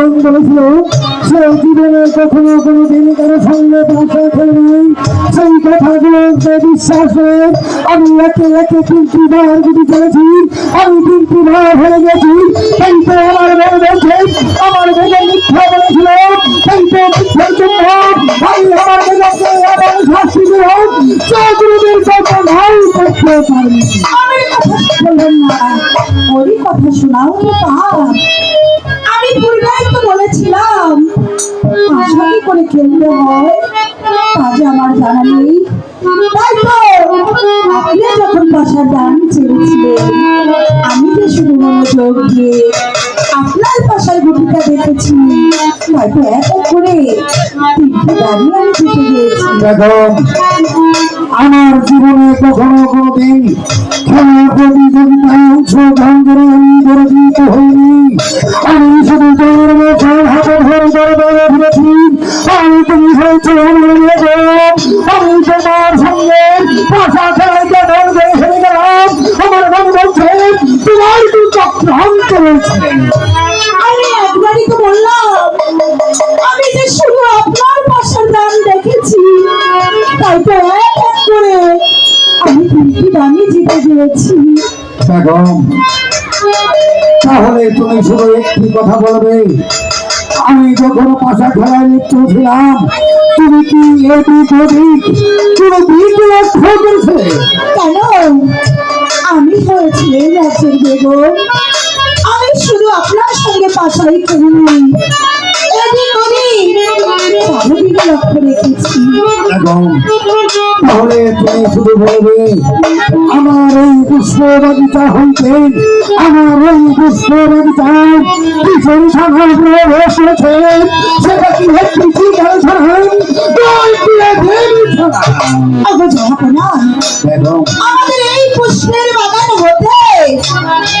বেগম বলেছিল সে জীবনে কখনো কোনো দিন কারো সঙ্গে দেখা করেনি। সেই কথাগুলোকে বিশ্বাস করে আমি একে একে 3টি বার যদি চলেছি, আমি 3টি বার হয়ে গেছি। কিন্তু আমার মনে বলছে আমার বেগম মিথ্যা বলেছিল, কিন্তু মিথ্যার জন্য আমি আমার বেগমকে এমন শাস্তি দেব যা গুরুদের কথা ভাই করতে পারি। আমার কথা বলবেন না, ওই কথা শোনাও তো পাপ। আমি পূর্বেই তো বলেছিলাম আশা কি করে খেলতে হয় তা যে আমার জানা নেই। তাই তো আপনি যখন বাসার দান চেয়েছিলেন আমি যে শুধু মনোযোগ দিয়ে আপনার বাসার গুটিটা দেখেছি, হয়তো এত করে 3টি দাঁড়িয়ে আমি জিতে গিয়েছি। বেগম, আমার জীবনে কখনো কোনোদিন খেলার প্রতিযোগিতায় অংশগ্রহণ করে আমি পরাজিত হইনি। আমি শুধু তোমার মশার হাতে ধরে দরবারে ফিরেছি। আমি তুমি হয়েছে আমার বেগম। আমি তোমার সঙ্গে পাশা খেলায় কেমন করে হেরে গেলাম আমার মনে বলছে তোমার কি চক্রান্ত রয়েছে। আমি একবারই তো বললাম আমি যে শুধু আপনার বাসার দান দেখেছি, তাই তো এক এক করে আমি 3টি দানই জিতে গিয়েছি। বেগম, তাহলে তুমি শুধু একটি কথা বলবে, আমি যখন পাশা খেলায় লিপ্ত ছিলাম তুমি কি এদিক ওদিক কোনো দিক লক্ষ্য করেছে? কেন আমি হয়েছি এই রাজ্যের বেগম, আমি শুধু আপনার সঙ্গে পাশাই করিনি, এদিক ওদিক চারিদিকে লক্ষ্য রেখেছি। বেগম, তাহলে তুমি শুধু বলবে আমার এই পুষ্প বাগিচা হইতে আমার এই পুষ্প বাগিচায় কিশোর সাধারণ রয়েছে সেটা কি একটি চিকার ছাড়ান বেগম। আমাদের এই পুষ্পের বাগান হতে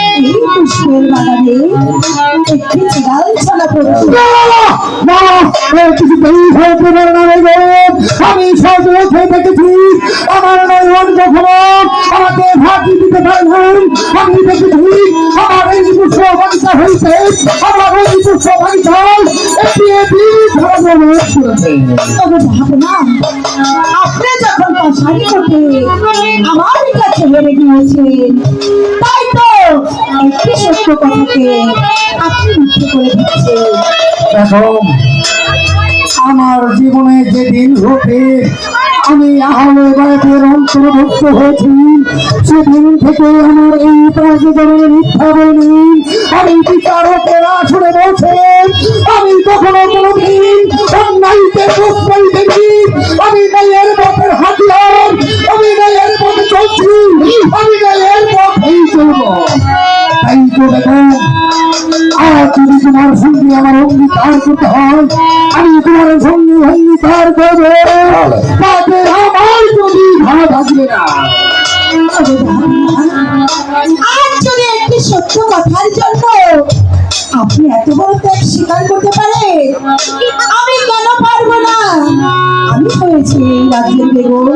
এই পুষ্পের বাগানে একটি চিরাল ছাড়া পড়েছে। আমি সজলকে দেখেছি আমার নয়ন কখনো আমাকে ফাঁকি দিতে পারলাম। আমি দেখেছি আমার এই পুষ্প বাগিচা হইতে আমার এই পুষ্প বাগিচায় একটি আপনি যখন পাশারি করতে আমার কাছে হেরে গিয়েছেন, তাই তো একটি সত্য কথাকে আপনি মিথ্যে করে দিচ্ছেন। এখন আমার জীবনে যে দিন হতে আমি আহলে বায়তের অন্তর্ভুক্ত হয়েছি সেদিন থেকে আমার এই প্রাণীজনের মিথ্যা বলি আমি বিচারকের আসরে বলছেন আমি কখনো কোনোদিন অন্যায়কে প্রশ্রয় দেবি। আমি ন্যায়ের পথের হাতিয়ার, আমি ন্যায়ের পথে চলছি, আমি ন্যায়ের পথেই চলব। তাই তো দেখো আর যদি তোমার সঙ্গে আমার অঙ্গীকার করতে হয় আমি তোমার সঙ্গে অঙ্গীকার করবো, তাতে আমার যদি ভালো থাকবে না। আর যদি একটি সত্য কথার জন্য আপনি এত বড় ত্যাগ স্বীকার করতে পারেন, আমি কেন পারবো না? আমি হয়েছি এই রাজ্যের বেগম।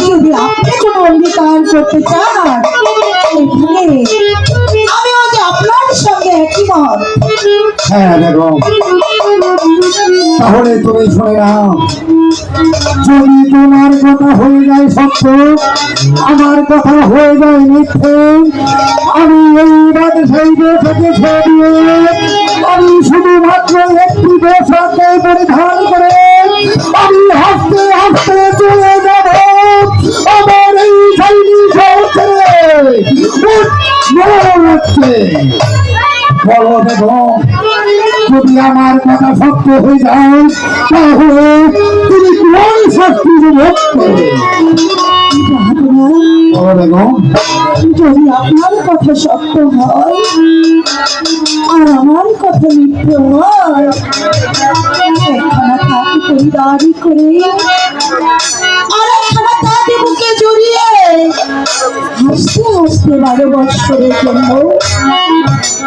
যদি আপনি কোনো অঙ্গীকার করতে চান এখানে আমিও যে আপনার সঙ্গে একই মত। হ্যাঁ বেগম, তাহলে তুমি শুনে নাও, যদি তোমার কথা হয়ে যায় সত্য আমার কথা হয়ে যায় মিথ্যে, আমি এই বাদশাহী থেকে ছেড়ে দিয়ে আমি শুধুমাত্র একটি পোশাকে পরিধান করে আমি হাসতে হাসতে চলে যাব আমার এই শৈলী শহরে। বলো বেগম, যদি আমার কথা সত্য হয়ে যায় তাহলে তুমি কোন শাস্তি ভোগ করবে? বেগম, যদি আপনার কথা সত্য হয় আর আমার কথা মিথ্যে হয়, একখানা তাকে পরিদারি করে আর একখানা তাকে বুকে জড়িয়ে হাসতে হাসতে 12 বৎসরের জন্য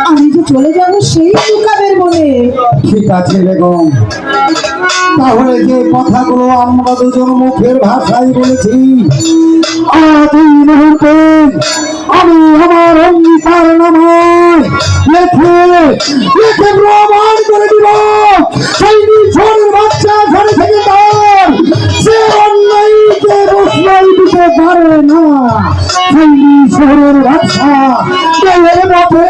আমি যে চলে যাব সেই সুকাবের মনে। ঠিক আছে বেগম, তাহলে যে কথাগুলো আমরা দুজন মুখের ভাষায় বলেছি আজ এই মুহূর্তে আমি আমার অঙ্গীকার নামায় লিখে লিখে প্রমাণ করে দিব সেই নিছনের বাচ্চা ঘরে থেকে তার সে অন্যায়কে প্রশ্রয় দিতে পারে না। সেই নিছনের বাচ্চা গায়ের মধ্যে